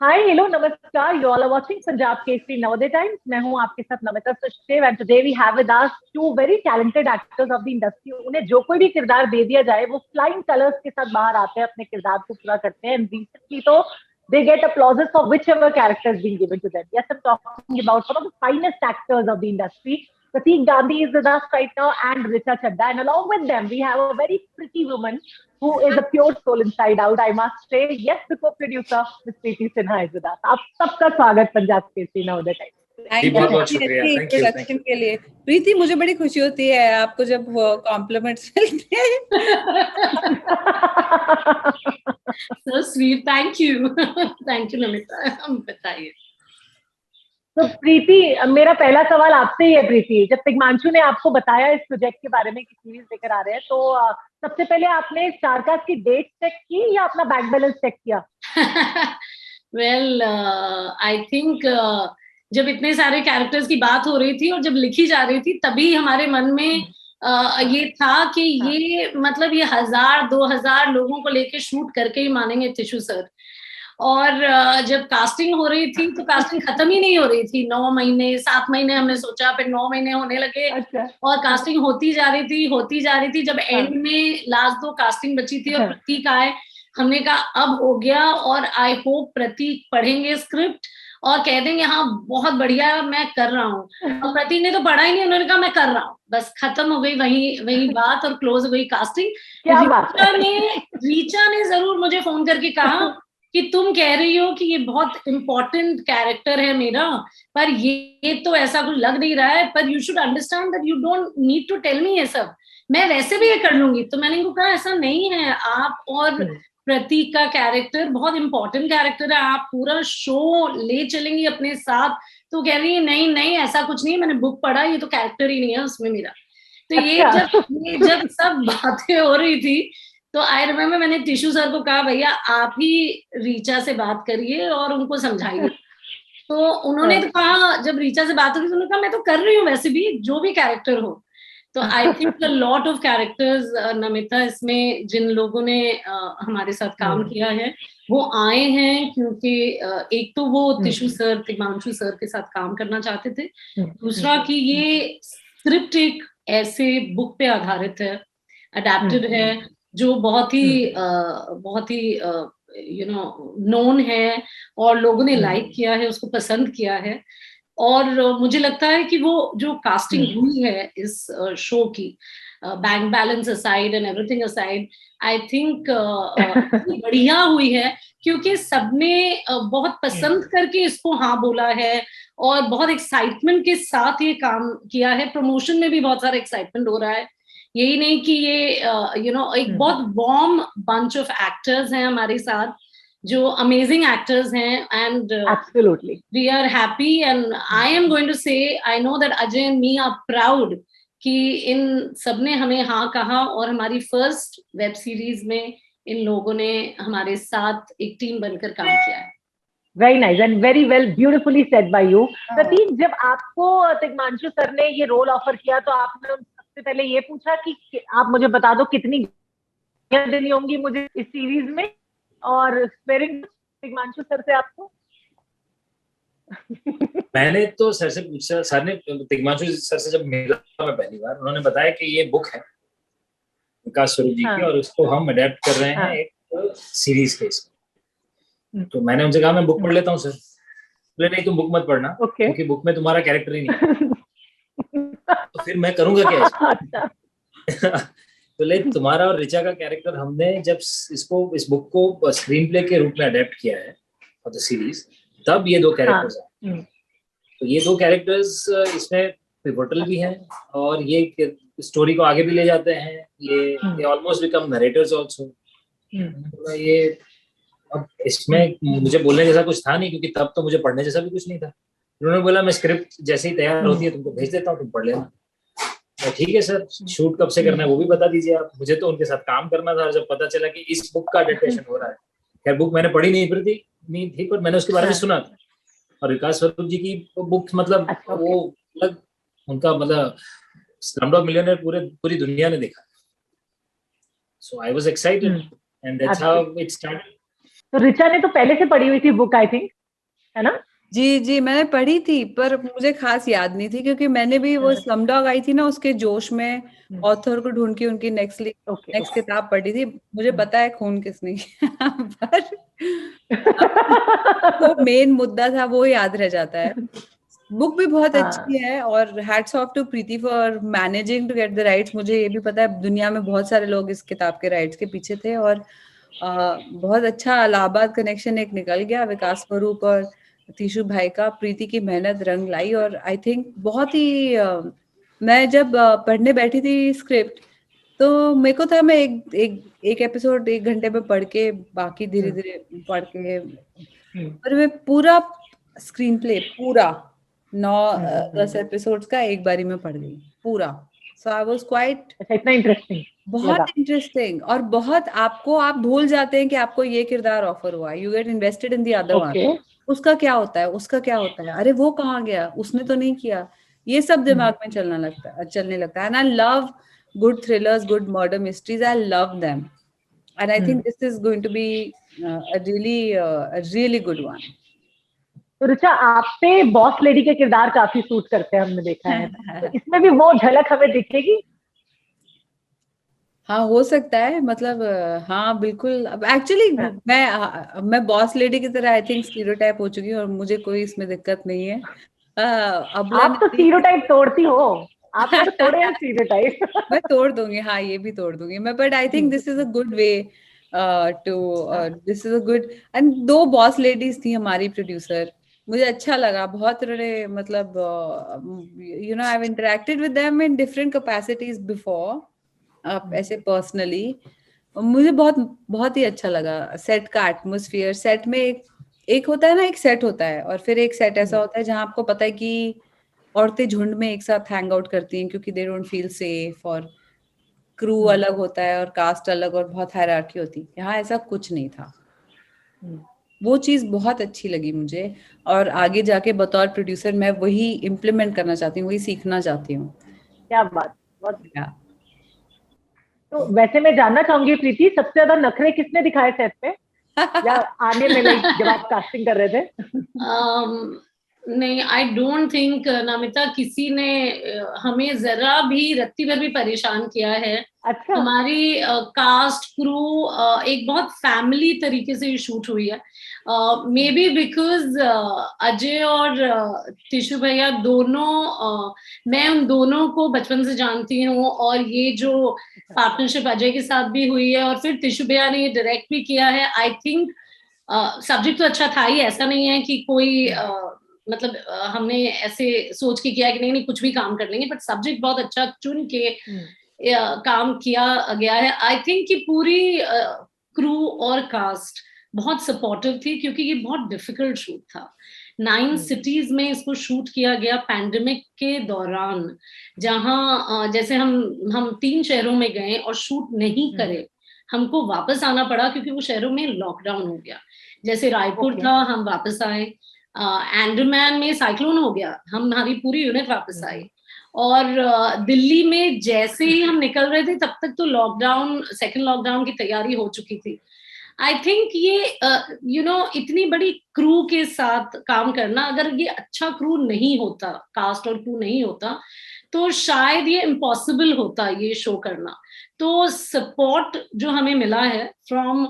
हाय hello नमस्कार, you all are watching Punjab Kesari Navodaya Times. मैं हूं आपके साथ Namita Sachdev and today we have with us two very talented actors of the industry. उन्हें जो कोई भी किरदार दे दिया जाए वो फ्लाइंग कलर्स के साथ बाहर आते हैं, अपने किरदार को पूरा करते हैं। एंड रिसेंटली तो they get applauses for whichever character is being given to them. Yes, I'm talking about one of the finest actors of the industry. Prateek Gandhi is with us right now and Richa Chadda, and along with them we have a very pretty woman who is a pure soul inside out, I must say. Yes, the co-producer, Ms. Preeti Sinha is with us. आप सबका स्वागत Punjab Kesari Navodaya times. बहुत बहुत शुक्रिया introduction के लिए। प्रीति, मुझे बड़ी खुशी होती है आपको जब कॉम्प्लीमेंट्स मिलते हैं। So sweet, thank you, thank you Namita. हम बताइए। तो प्रीति, मेरा पहला सवाल आपसे ही है। प्रीति, जब तिग्मांशु ने आपको बताया इस प्रोजेक्ट के बारे में कि सीरीज लेकर आ रहे हैं, तो सबसे पहले आपने स्टारकास्ट की डेट चेक की या अपना बैंक बैलेंस चेक किया? वेल, आई थिंक जब इतने सारे कैरेक्टर्स की बात हो रही थी और जब लिखी जा रही थी, तभी हमारे मन में ये था कि ये मतलब ये 1000-2000 लोगों को लेके शूट करके ही मानेंगे टिशू सर। और जब कास्टिंग हो रही थी तो कास्टिंग खत्म ही नहीं हो रही थी। 9 महीने 7 महीने हमने सोचा, फिर 9 महीने होने लगे। अच्छा। और कास्टिंग होती जा रही थी। जब एंड में लास्ट 2 कास्टिंग बची थी और प्रतीक आए, हमने कहा अब हो गया। और आई होप प्रतीक पढ़ेंगे स्क्रिप्ट और कह देंगे हाँ बहुत बढ़िया मैं कर रहा हूँ। और प्रतीक ने तो पढ़ा ही नहीं, उन्होंने कहा मैं कर रहा हूँ। बस खत्म हो गई वही बात और क्लोज हो गई कास्टिंग। रीचा ने जरूर मुझे फोन करके कहा कि तुम कह रही हो कि ये बहुत इम्पोर्टेंट कैरेक्टर है मेरा, पर ये तो ऐसा कुछ लग नहीं रहा है, पर you should understand that you don't need to tell me ये सब, मैं वैसे भी ये कर लूंगी। तो मैंने इनको कहा ऐसा नहीं है, आप और प्रतीक का कैरेक्टर बहुत इंपॉर्टेंट कैरेक्टर है, आप पूरा शो ले चलेंगी अपने साथ। तो कह रही है नहीं ऐसा कुछ नहीं है, मैंने बुक पढ़ा, ये तो कैरेक्टर ही नहीं है उसमें मेरा। तो ये जब सब बातें हो रही थी तो आई रिमेम्बर मैंने टिशू सर को कहा भैया आप ही रीचा से बात करिए और उनको समझाइए। तो उन्होंने तो कहा, जब रीचा से बात हुई तो उन्होंने कहा मैं तो कर रही हूँ वैसे भी जो भी कैरेक्टर हो। तो I think lot of characters Namita, इसमें जिन लोगों ने हमारे साथ काम किया है वो आए हैं क्योंकि एक तो वो टिशू सर, तिग्मांशु सर के साथ काम करना चाहते थे, दूसरा कि ये स्क्रिप्ट एक ऐसे बुक पे आधारित है, अडेप्टेड है, जो बहुत ही यू नो नोन है और लोगों ने लाइक किया है, उसको पसंद किया है। और मुझे लगता है कि वो जो कास्टिंग हुई है इस शो की, bank balance aside and everything aside, I think बढ़िया हुई है क्योंकि सबने बहुत पसंद करके इसको हाँ बोला है और बहुत एक्साइटमेंट के साथ ये काम किया है। प्रमोशन में भी बहुत सारा एक्साइटमेंट हो रहा है, यही नहीं कि ये एक बहुत वार्म बंच ऑफ एक्टर्स हैं हमारे साथ जो अमेजिंग एक्टर्स हैं, and absolutely we are happy and I am going to say I know that Ajay and me are proud कि इन सबने हमें हाँ कहा और हमारी फर्स्ट वेब सीरीज में इन लोगों ने हमारे साथ एक टीम बनकर काम किया है। Very nice and very well, beautifully said by you. Prateek, जब आपको तिग्मांशु सर ने ये रोल ऑफर किया तो आपने सबसे पहले ये पूछा कि आप मुझे बता दो कितनी देनी होंगी मुझे इस सीरीज में, और स्पेयरिंग तिग्मांशु सर से आपको? मैंने तो सर से पूछा, सर ने तिग्मांशु सर से जब मिला मैं पहली बार, उन्होंने बताया कि ये बुक है विकास स्वरूप जी की और उसको हम अडेप्ट कर रहे हैं एक सीरीज के इसमें। तो मैंने उनसे कहा मैं बुक पढ़ लेता हूँ सर। बोले नहीं तुम बुक मत पढ़ना, क्योंकि बुक में तुम्हारा कैरेक्टर ही नहीं। तो फिर मैं करूंगा क्या? तो ले तुम्हारा और रिचा का कैरेक्टर हमने जब इस बुक को स्क्रीन प्ले के रूप में अडेप्ट किया है फॉर द सीरीज, तब ये 2 कैरेक्टर्स हैं। तो ये 2 कैरेक्टर्स इसमें पिवोटल भी हैं और ये स्टोरी को आगे भी ले जाते हैं। ये ऑलमोस्ट बिकम नरेटर्स आल्सो। ये अब इसमें मुझे बोलने जैसा कुछ था नहीं, क्योंकि तब तो मुझे पढ़ने जैसा भी कुछ नहीं था। उन्होंने बोला मैं स्क्रिप्ट जैसे ही तैयार होती है तुमको भेज देता हूँ, तुम पढ़ लेना। ठीक है सर, शूट कब से करना है वो भी बता दीजिए आप। मुझे तो उनके साथ काम करना था। जब पता चला कि इस बुक का अडेप्टेशन हो रहा है, खैर बुक मैंने पढ़ी नहीं थी पर मैंने उसके बारे में सुना था। और विकास स्वरूप जी की बुक मतलब वो अलग, उनका मतलब स्लमडॉग मिलियनेयर पूरी दुनिया ने देखा। So I was excited and that's how it started. तो रिचा ने तो पहले से पढ़ी हुई थी बुक, आई थिंक, है ना? जी मैंने पढ़ी थी, पर मुझे खास याद नहीं थी, क्योंकि मैंने भी वो स्लमडॉग आई थी ना, उसके जोश में ऑथर को ढूंढ के उनकी नेक्स्ट किताब पढ़ी थी। मुझे पता है खून किसने किया, पर वो मेन मुद्दा था वो याद रह जाता है। बुक भी बहुत अच्छी है, और hats off to Preeti for managing to get the rights. मुझे ये भी पता है दुनिया में बहुत सारे लोग इस किताब के राइट्स के पीछे थे, और बहुत अच्छा इलाहाबाद कनेक्शन एक निकल गया विकास स्वरूप और तीशु भाई का। प्रीति की मेहनत रंग लाई, और आई थिंक बहुत ही मैं जब पढ़ने बैठी थी स्क्रिप्ट, तो मेरे को था मैं एक एपिसोड 1 घंटे में पढ़ के बाकी धीरे धीरे पढ़ के, पर मैं पूरा स्क्रीन प्ले पूरा 9-10 एपिसोड्स का एक बारी में पढ़ गई पूरा। सो आई वाज क्वाइट, इतना इंटरेस्टिंग, बहुत इंटरेस्टिंग, और बहुत आप भूल जाते हैं कि आपको ये किरदार ऑफर हुआ, you get invested in the other one. उसका क्या होता है, अरे वो कहाँ गया, उसने तो नहीं किया, ये सब दिमाग में चलने लगता है। And I love good thrillers, good murder mysteries, I love them, and I think this is going to be a really good one. तो रिचा, आप पे बॉस लेडी के किरदार काफी सूट करते हैं, हमने देखा है, तो इसमें भी वो झलक हमें दिखेगी? हाँ, हो सकता है, मतलब हाँ बिल्कुल। अब एक्चुअली मैं बॉस लेडी की तरह आई थिंक स्टीरियोटाइप हो चुकी हूँ, और मुझे कोई इसमें दिक्कत नहीं है। आप तो स्टीरियोटाइप तोड़ती हो, आप तो तोड़े हैं स्टीरियोटाइप। मैं तोड़ दूंगी, हाँ ये भी तोड़ दूंगी मैं, but I think this is a good way this is a good. And 2 boss ladies थी हमारी प्रोड्यूसर, मुझे अच्छा लगा बहुत। उन्होंने मतलब you know I have interacted with them in different capacities before, ऐसे पर्सनली मुझे बहुत ही अच्छा लगा। सेट का एटमॉस्फेयर, सेट में एक होता है ना, एक सेट होता है, और फिर एक सेट ऐसा होता है जहां आपको पता है कि औरतें झुंड में एक साथ हैंग आउट करती हैं क्योंकि दे डोंट फील सेफ, और क्रू अलग होता है और कास्ट अलग, और बहुत हायरार्की होती है। यहाँ ऐसा कुछ नहीं था, वो चीज बहुत अच्छी लगी मुझे, और आगे जाके बतौर प्रोड्यूसर मैं वही इम्प्लीमेंट करना चाहती हूँ, वही सीखना चाहती हूँ। क्या बात, बहुत बढ़िया। तो वैसे मैं जानना चाहूंगी प्रीति, सबसे ज्यादा नखरे किसने दिखाए सेट पे, या आने में जब आप कास्टिंग कर रहे थे? नहीं, आई डोंट थिंक नमिता किसी ने हमें जरा भी रत्ती भर भी परेशान किया है। अच्छा। हमारी कास्ट क्रू एक बहुत फैमिली तरीके से शूट हुई है। मे बी बिकॉज अजय और तीशु भैया दोनों, मैं उन दोनों को बचपन से जानती हूँ, और ये जो पार्टनरशिप अजय के साथ भी हुई है, और फिर तीशु भैया ने ये डायरेक्ट भी किया है। आई थिंक सब्जेक्ट तो अच्छा था ही, ऐसा नहीं है कि कोई मतलब हमने ऐसे सोच के किया कि नहीं कुछ भी काम कर लेंगे, बट सब्जेक्ट बहुत अच्छा चुन के काम किया गया है। आई थिंक कि पूरी क्रू और कास्ट बहुत सपोर्टिव थी, क्योंकि ये बहुत डिफिकल्ट शूट था। 9 सिटीज में इसको शूट किया गया पैंडेमिक के दौरान, जहां जैसे हम 3 शहरों में गए और शूट नहीं करे, हमको वापस आना पड़ा क्योंकि वो शहरों में लॉकडाउन हो गया। जैसे रायपुर था, हम वापस आए। एंडरमैन में साइक्लोन हो गया, हमारी पूरी यूनिट वापस आई। और दिल्ली में जैसे ही हम निकल रहे थे तब तक तो लॉकडाउन, सेकंड लॉकडाउन की तैयारी हो चुकी थी। आई थिंक ये इतनी बड़ी क्रू के साथ काम करना, अगर ये अच्छा क्रू नहीं होता, कास्ट और क्रू नहीं होता, तो शायद ये इम्पॉसिबल होता ये शो करना। तो सपोर्ट जो हमें मिला है from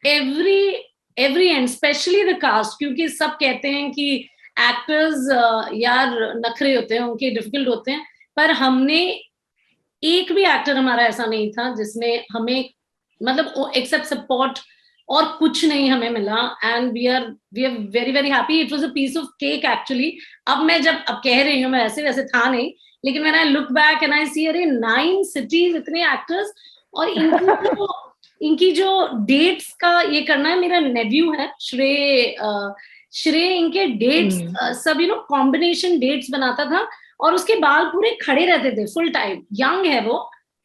every end, specially the cast, क्योंकि सब कहते हैं कि एक्टर्स यार नखरे होते हैं, उनके डिफिकल्ट होते हैं, पर हमने एक भी एक्टर हमारा ऐसा नहीं था जिसने हमें मतलब एक्सेप्ट सपोर्ट और कुछ नहीं हमें मिला। And we are very very happy. It was a piece of cake actually. अब मैं जब कह रही हूँ, मैं वैसे था नहीं, लेकिन when I look back and I see, अरे 9 सिटीज, इतने एक्टर्स, और इनकी जो डेट्स का ये करना है। मेरा नेव्यू है श्रेय, इनके डेट्स सब कॉम्बिनेशन डेट्स बनाता था, और उसके बाल पूरे खड़े रहते थे फुल टाइम। यंग है वो,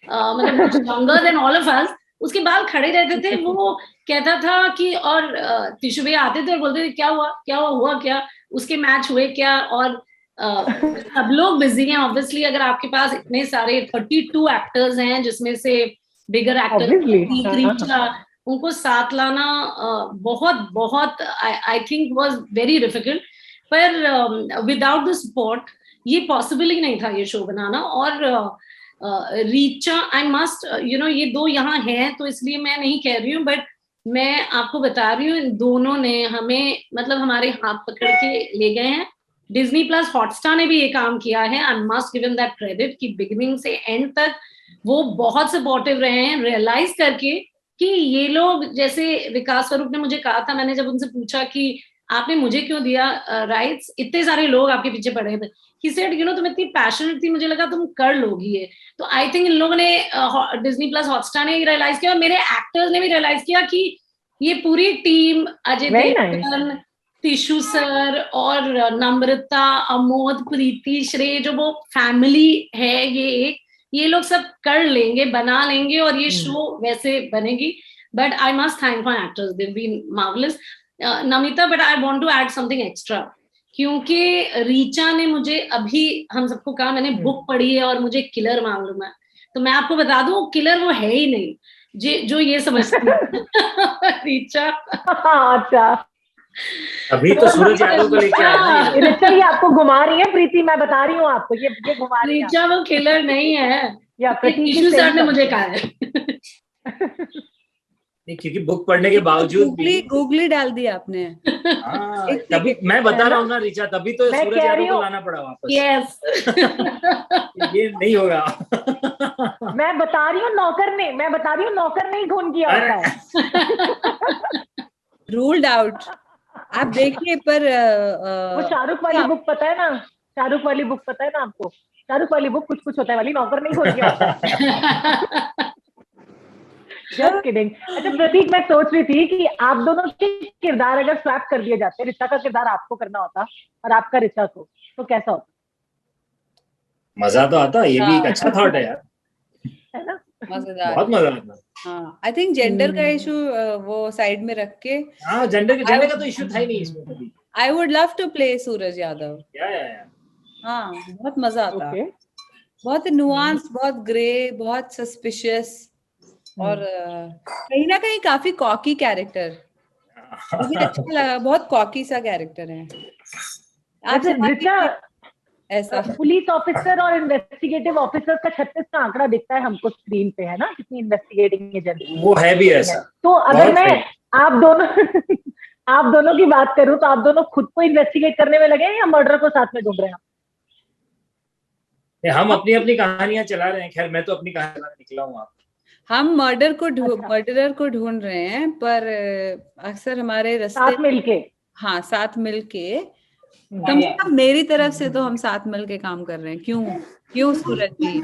मतलब younger than all of us. उसके बाल खड़े रहते थे। वो कहता था कि, और तीशु भैया आते थे और बोलते थे क्या हुआ, उसके मैच हुए क्या। और सब लोग बिजी हैं ऑब्वियसली। अगर आपके पास इतने सारे 32 एक्टर्स हैं, जिसमें से बिगर एक्टर्स उनको साथ लाना बहुत बहुत I think was very difficult, पर विदाउट द सपोर्ट ये पॉसिबल ही नहीं था ये शो बनाना। और रीचा, आई मस्ट ये दो यहाँ हैं तो इसलिए मैं नहीं कह रही हूँ, बट मैं आपको बता रही हूँ इन दोनों ने हमें मतलब हमारे हाथ पकड़ के ले गए हैं। डिज्नी प्लस हॉटस्टार ने भी ये काम किया है, I must give them that credit कि बिगिनिंग से एंड तक वो बहुत सपोर्टिव रहे हैं, रियलाइज करके कि ये लोग, जैसे विकास स्वरूप ने मुझे कहा था, मैंने जब उनसे पूछा कि आपने मुझे क्यों दिया राइट्स, इतने सारे लोग आपके पीछे पड़े थे, he said तुम इतनी पैशनेट थी, मुझे लगा तुम कर लोगी ये। तो आई थिंक इन लोगों ने डिज्नी प्लस हॉटस्टार ने रियलाइज किया और मेरे एक्टर्स ने भी रियलाइज किया कि ये पूरी टीम, अजय देवगन, टिशु सर और नम्रता, अमोद, प्रीति, श्रेय, जो वो फैमिली है ये लोग सब कर लेंगे, बना लेंगे और ये शो वैसे बनेगी। But I must thank my actors, they have been marvellous. Namita, but I want to add something extra, क्योंकि रीचा ने मुझे अभी हम सबको कहा मैंने बुक पढ़ी है और मुझे किलर मालूम है, तो मैं आपको बता दूं किलर वो है ही नहीं जो ये समझती है रीचा। अच्छा, अभी तो सूरज यादव को लेके आया है। रीचा ये आपको घुमा रही है प्रीति, मैं बता रही हूँ आपको, ये घुमा रही है। रीचा वो किलर नहीं है, या टिशु सर ने मुझे कहा है। क्योंकि बुक पढ़ने के बावजूद गूगली डाल दिया आपने। तभी मैं बता रहा हूँ ना रीचा, तभी तो सूरज यादव को लाना पड़ा वापस। यस ये नहीं होगा। मैं बता रही हूँ नौकर ने ही खून किया होता है। Ruled out. आप देखिए, पर वो शाहरुख वाली बुक पता है ना, शाहरुख वाली बुक पता है ना आपको, शाहरुख वाली बुक कुछ होता है वाली, नौकर नहीं खून किया होता है। Just kidding. अच्छा प्रतीक, मैं सोच रही थी कि आप दोनों के किरदार अगर स्वैप कर दिए जाते, ऋचा का किरदार आपको करना होता और आपका ऋचा को, तो कैसा होता? मजा तो आता, ये भी एक अच्छा थॉट है यार, है ना? मजेदार, बहुत मजा आता। हाँ, आई थिंक जेंडर का इशू वो साइड में रख के, हाँ, जेंडर का तो इशू था ही नहीं इसमें कभी। I would love to play Suraj Yadav. या हाँ, बहुत मजा आता। Okay. बहुत नुआंस, बहुत ग्रे, बहुत सस्पिशियस और कहीं ना कहीं काफी कॉकी कैरेक्टर, मुझे अच्छा लगा, बहुत कॉकी सा कैरेक्टर है। आप ऐसा पुलिस ऑफिसर और इन्वेस्टिगेटिव ऑफिसर का 36 का आंकड़ा दिखता है हमको स्क्रीन पे, है ना, कितनी इन्वेस्टिगेटिंग एजेंट वो है भी ऐसा। तो अगर मैं आप दोनों की बात करूं, तो आप दोनों खुद को इन्वेस्टिगेट करने में लगे हैं या मर्डर को साथ में ढूंढ रहे हैं? हम अपनी अपनी कहानियां चला रहे हैं। खैर मैं तो अपनी कहानी निकला हूँ। हम मर्डरर को ढूंढ रहे हैं, पर अक्सर हमारे रास्ते साथ मिलके कम से कम मेरी तरफ से तो हम साथ मिलके काम कर रहे हैं। क्यों सूरज जी?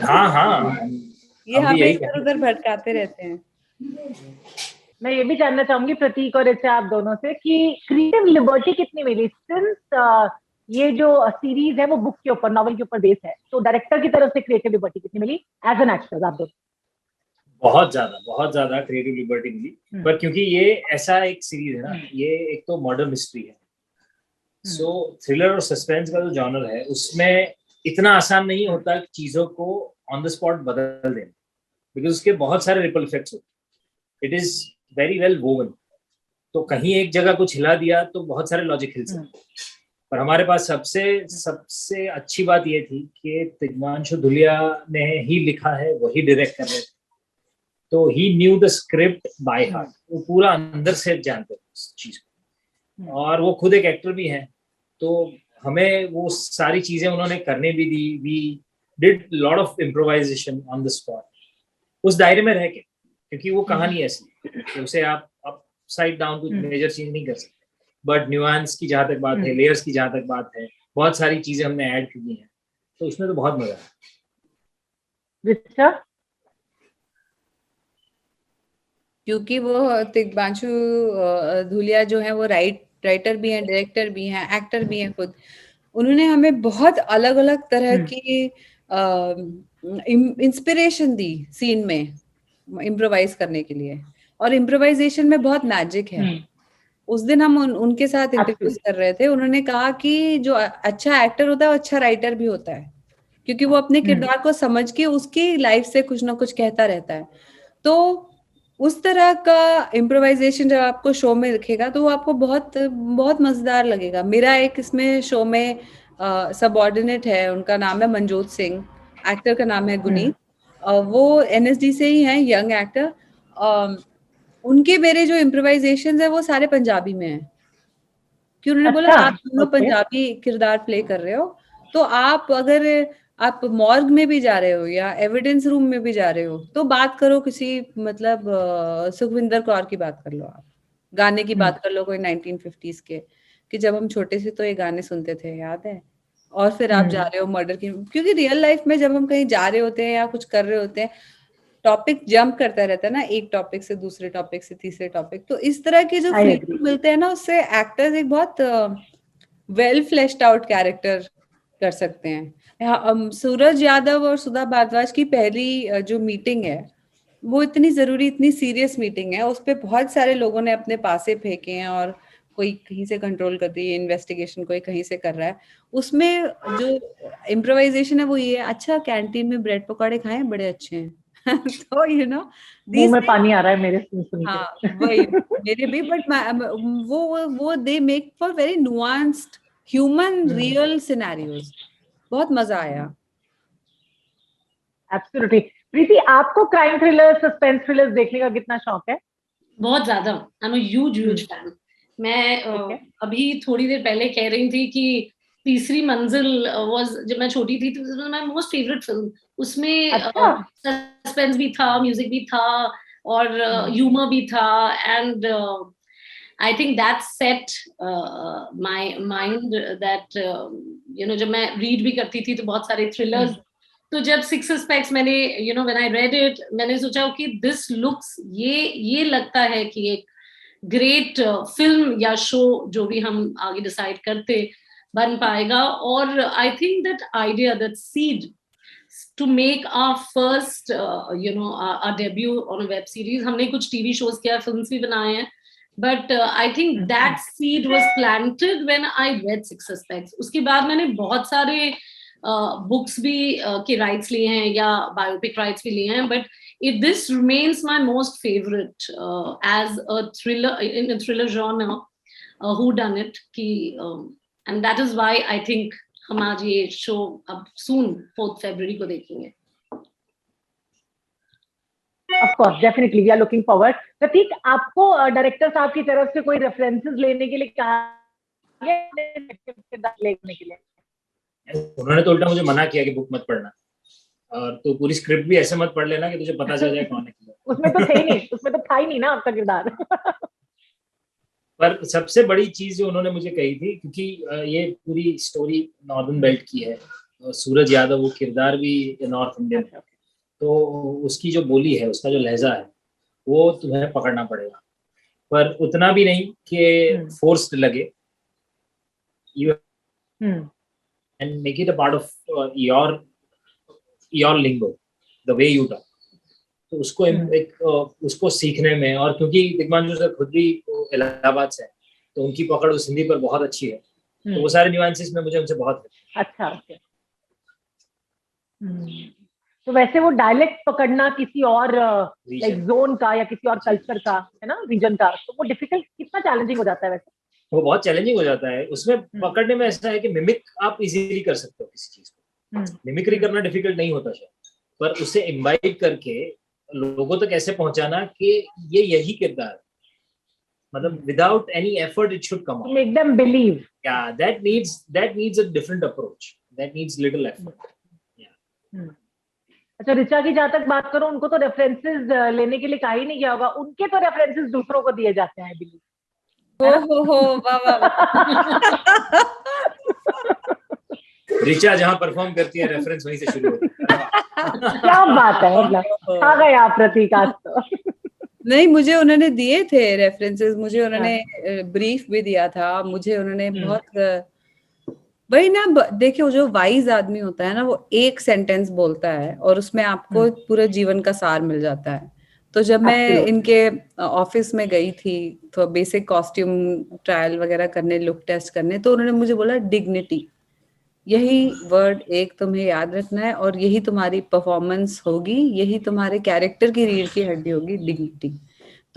हाँ ये हमें इधर उधर भटकाते रहते हैं। मैं ये भी जानना चाहूंगी प्रतीक और ऋचा, आप दोनों से, कि क्रिएटिव लिबर्टी कितनी मिली सिंस ये जो सीरीज है वो बुक के ऊपर, नॉवेल के ऊपर बेस है, तो डायरेक्टर की तरफ से क्रिएटिव लिबर्टी कितनी मिली एज एन एक्टर आप दोनों? बहुत ज्यादा क्रिएटिव लिबर्टी मिली, पर क्योंकि ये ऐसा एक सीरीज है ना, ये एक तो मर्डर मिस्ट्री है, सो थ्रिलर और सस्पेंस का जो जॉनर है उसमें इतना आसान नहीं होता चीजों को ऑन द स्पॉट बदल देना, बिकॉज उसके बहुत सारे रिपल इफेक्ट्स होते। It is very well woven, तो कहीं एक जगह कुछ हिला दिया तो बहुत सारे लॉजिक हिल सकते। पर हमारे पास सबसे अच्छी बात ये थी कि तिग्मांशु धुलिया ने ही लिखा है, वही डायरेक्ट कर रहे थे, तो he knew the script by heart, वो पूरा अंदर से जानते थे उस चीज को, और वो खुद एक एक्टर भी हैं, तो हमें वो सारी चीजें उन्होंने करने भी दी। We did lot of improvisation on the spot, उस दायरे में रह के, क्योंकि वो कहानी ऐसी कि उसे आप अप साइड डाउन कुछ मेजर चीज नहीं कर सकते, बट न्यूआंस की जहां तक बात है, लेयर्स की जहां तक बात है, बहुत सारी चीजें हमने ऐड की हैं, तो उसमें तो बहुत मजा आया। क्योंकि वो तिग्मांशु धुलिया जो है वो राइटर भी हैं, डायरेक्टर भी हैं, एक्टर भी हैं खुद। उन्होंने हमें बहुत अलग अलग तरह की इंस्पिरेशन दी सीन में इम्प्रोवाइज करने के लिए, और इम्प्रोवाइजेशन में बहुत मैजिक है। उस दिन हम उनके साथ इंटरव्यूज कर रहे थे, उन्होंने कहा कि जो अच्छा एक्टर होता है वो अच्छा राइटर भी होता है, क्योंकि वो अपने किरदार को समझ के उसकी लाइफ से कुछ ना कुछ कहता रहता है। तो उस तरह का इम्प्रोवाइजेशन जब आपको शो में दिखेगा तो वो आपको बहुत बहुत मजेदार लगेगा। मेरा एक इसमें शो में सबऑर्डिनेट है, उनका नाम है मनजोत सिंह, एक्टर का नाम है गुनीत। वो एनएसडी से ही हैं, यंग एक्टर। उनके मेरे जो इम्प्रोवाइजेशन है वो सारे पंजाबी में है, कि उन्होंने बोला आप दोनों पंजाबी किरदार प्ले कर रहे हो, तो आप अगर आप मॉर्ग में भी जा रहे हो या एविडेंस रूम में भी जा रहे हो तो बात करो किसी मतलब सुखविंदर कौर की बात कर लो, आप गाने की बात कर लो कोई 1950s के, कि जब हम छोटे से तो ये गाने सुनते थे, याद है। और फिर आप जा रहे हो मर्डर की, क्योंकि रियल लाइफ में जब हम कहीं जा रहे होते हैं या कुछ कर रहे होते हैं, टॉपिक जंप करता रहता है ना, एक टॉपिक से दूसरे टॉपिक से तीसरे टॉपिक। तो इस तरह के जो फ्रीडम मिलते हैं ना, उससे एक्टर्स एक बहुत वेल फ्लेश्ड आउट कैरेक्टर कर सकते हैं। सूरज यादव और सुधा भारद्वाज की पहली जो मीटिंग है वो इतनी जरूरी, इतनी सीरियस मीटिंग है, उस पर बहुत सारे लोगों ने अपने पासे फेंके हैं, और कोई कहीं से कंट्रोल कर रही है इन्वेस्टिगेशन, कोई कहीं से कर रहा है। उसमें जो इम्प्रोवाइजेशन है वो ये है, अच्छा कैंटीन में ब्रेड पकौड़े खाए बड़े अच्छे हैं तो मुंह में पानी आ रहा है मेरे सुन के। हाँ वही मेरे भी, बट वो they make for very nuanced human real scenarios. बहुत मजा आया। एब्सोल्युटली। प्रीति, आपको क्राइम थ्रिलर, सस्पेंस थ्रिलर्स देखने का कितना शौक है? बहुत ज्यादा। I am a huge fan. मैं अभी थोड़ी देर पहले कह रही थी कि तीसरी मंजिल वाज, जब मैं छोटी थी तो माय मोस्ट फेवरेट फिल्म। उसमें सस्पेंस भी था, म्यूजिक भी था, और ह्यूमर भी था, and I think that set my mind that जब मैं रीड भी करती थी तो बहुत सारे थ्रिलर्स, तो जब सिक्स सस्पेक्ट्स मैंने व्हेन आई रेड इट, मैंने सोचा कि दिस लुक्स, ये लगता है कि एक ग्रेट फिल्म या शो जो भी हम आगे डिसाइड करते बन पाएगा। और I think that idea, that seed to make our first our debut on a web series, हमने कुछ टीवी शोज किया, फिल्म्स भी बनाए हैं, but I think that seed was planted when I read Six Suspects. उसके बाद मैंने बहुत सारे बुक्स भी के राइट्स लिए हैं या बायोपिक राइट्स भी लिए हैं, but if this remains my most favorite as a thriller, in a thriller genre, who done it ki, and that is why I think हम आज ये शो अब soon 4th February को देखेंगे। Of course, definitely, we are looking forward. प्रतीक, आपको director साहब की तरफ से कोई रेफरेंसेस लेने के लिए कहा लेने के लिए? उन्होंने तो उल्टा मुझे मना किया कि बुक मत पढ़ना, और तो पूरी स्क्रिप्ट भी ऐसे मत पढ़ लेना कि तुझे पता चल जाए कौन है। उसमें तो थे नहीं, उसमें तो था ही नहीं ना आपका किरदार। पर सबसे बड़ी चीज जो उन्होंने मुझे कही थी, क्योंकि ये पूरी स्टोरी नॉर्दर्न बेल्ट की है, सूरज यादव वो किरदार भी नॉर्थ इंडियन है, तो उसकी जो बोली है, उसका जो लहजा है, वो तुम्हें पकड़ना पड़ेगा, पर उतना भी नहीं कि फोर्स्ड लगे। You and make it a part of your lingo, the way you talk. तो उसको उसको सीखने में, और क्योंकि दिग्मांशु सर खुद भी इलाहाबाद से है, तो उनकी पकड़ उस हिंदी पर बहुत अच्छी है, तो वो सारे न्यूएंसेस में मुझे उनसे बहुत अच्छा। तो वैसे वो डायलेक्ट पकड़ना किसी और लाइक जोन का या किसी और कल्चर का है ना, रीजन का, तो वो डिफिकल्ट, कितना चैलेंजिंग हो जाता है? वैसे वो बहुत चैलेंजिंग हो जाता है। उसमें पकड़ने में ऐसा है कि मिमिक आप इजीली कर सकते हो किसी चीज को, मिमिक्री करना डिफिकल्ट नहीं होता शायद, पर उसे इम्बाइब करके लोगों तक ऐसे पहुंचाना कि ये यही किरदार है, मतलब without any effort it should come out, make them believe. या that needs a different approach, that needs little effort. अच्छा, ऋचा की जहां तक बात करो, उनको तो रेफरेंसेस लेने के लिए कहा ही नहीं गया होगा, उनके तो रेफरेंसेस दूसरों को दिए जाते हैं, बिलीव। हो वाह वाह। ऋचा जहां परफॉर्म करती है, रेफरेंस वहीं से शुरू होती है। क्या बात है, मतलब आ गए आप प्रतीक आज तो। नहीं, मुझे उन्होंने दिए थे रेफरेंसेस, मुझे उन्होंने ब्रीफ भी दिया था, मुझे उन्होंने बहुत वही ना, देखिए जो वाइज आदमी होता है ना, वो एक सेंटेंस बोलता है और उसमें आपको पूरे जीवन का सार मिल जाता है। तो जब मैं इनके ऑफिस में गई थी तो बेसिक कॉस्ट्यूम ट्रायल वगैरह करने, लुक टेस्ट करने, तो उन्होंने मुझे बोला डिग्निटी, यही वर्ड एक तुम्हें याद रखना है और यही तुम्हारी परफॉर्मेंस होगी, यही तुम्हारे कैरेक्टर की रीढ़ की हड्डी होगी, डिग्निटी।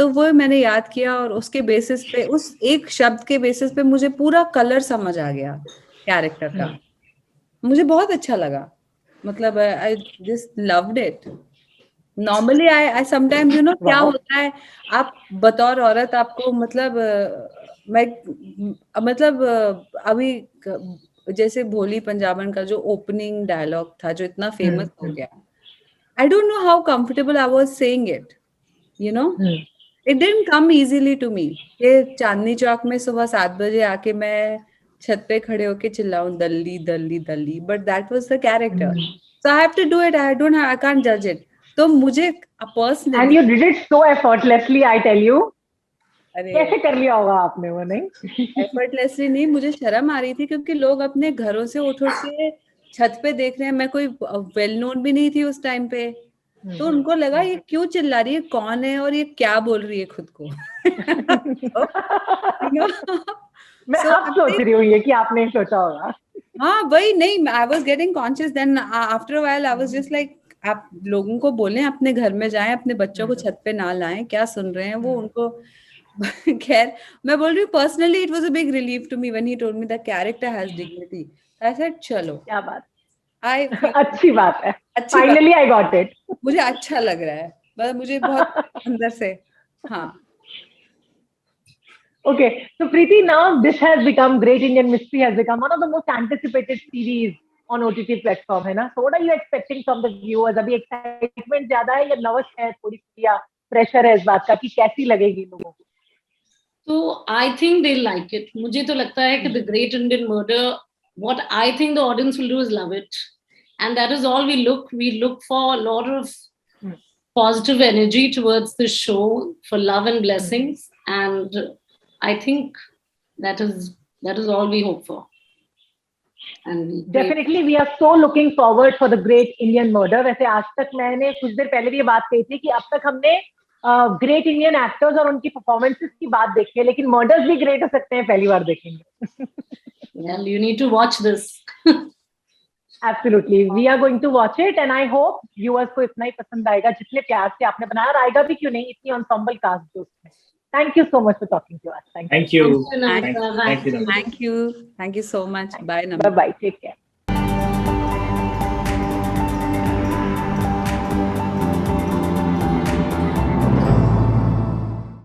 तो वो मैंने याद किया और उसके बेसिस पे, उस एक शब्द के बेसिस पे मुझे पूरा कलर समझ आ गया कैरेक्टर का। मुझे बहुत अच्छा लगा, मतलब I just loved it. Normally I sometimes you know क्या होता है, आप बतौर औरत आपको मतलब अभी जैसे भोली पंजाबन का जो ओपनिंग डायलॉग था जो इतना फेमस हो गया, I don't know how comfortable I was saying it, you know, it didn't come easily to me कि चांदनी चौक में सुबह 7 बजे आके मैं छत पे खड़े होके चिल्लाऊं दल्ली दल्ली दल्ली, but that was the character, so I have to do it, I can't जज इट। तो मुझे personally, and you did it so effortlessly, I tell you. कैसे कर लिया होगा आपने वो? नहीं एफर्टलेसली नहीं, मुझे शर्म आ रही थी क्योंकि लोग अपने घरों से उठ के छत पे देख रहे हैं, मैं कोई वेल नोन भी नहीं थी उस टाइम पे, तो उनको लगा ये क्यों चिल्ला रही है, कौन है और ये क्या बोल रही है खुद को। मैं अब सोच रही हूँ ये कि आपने सोचा होगा। हाँ वही, नहीं, I was getting conscious then, after a while I was just like, आप लोगों को बोलें अपने घर में जाएं, अपने बच्चों को छत पे ना लाएं, क्या सुन रहे हैं वो उनको। खैर मैं बोल रही हूँ, personally it was a big relief to me when he told me the character has dignity. I said चलो, क्या बात, आई अच्छी बात है, अच्छी फाइनली आई गॉट इट, मुझे अच्छा लग रहा है, बस मुझे बहुत अंदर से। हाँ okay, so Preeti, now this has become, Great Indian Mystery has become one of the most anticipated series on OTT platform, है ना? So what are you expecting from the viewers? अभी excitement ज्यादा है या nervous है थोड़ी सी, या pressure है इस बात का कि कैसी लगेगी लोगों को? तो I think they'll like it. मुझे तो लगता है कि The Great Indian Murder, what I think the audience will do is love it, and that is all we look for, a lot of positive energy towards the show, for love and blessings, and I think that is all we hope for. And Definitely we are so looking forward for The Great Indian Murder. वैसे आज तक मैंने कुछ देर पहले भी ये बात कही थी कि अब तक हमने ग्रेट इंडियन एक्टर्स और उनकी परफॉर्मेंसेस की बात देखी है, लेकिन मर्डर्स भी ग्रेट हो सकते हैं, पहली बार देखेंगे। Well, you need to watch this. Absolutely, we are going to watch it and I hope viewers को इतना ही पसंद आएगा जितने प्यार से आपने बनाया, और आएगा भी क्यों नहीं, इतनी ensemble cast जो उसमें। Thank you so much for talking to us. Thank you. Thank you. Thank you so much. Bye, Namita. Bye bye. Take care.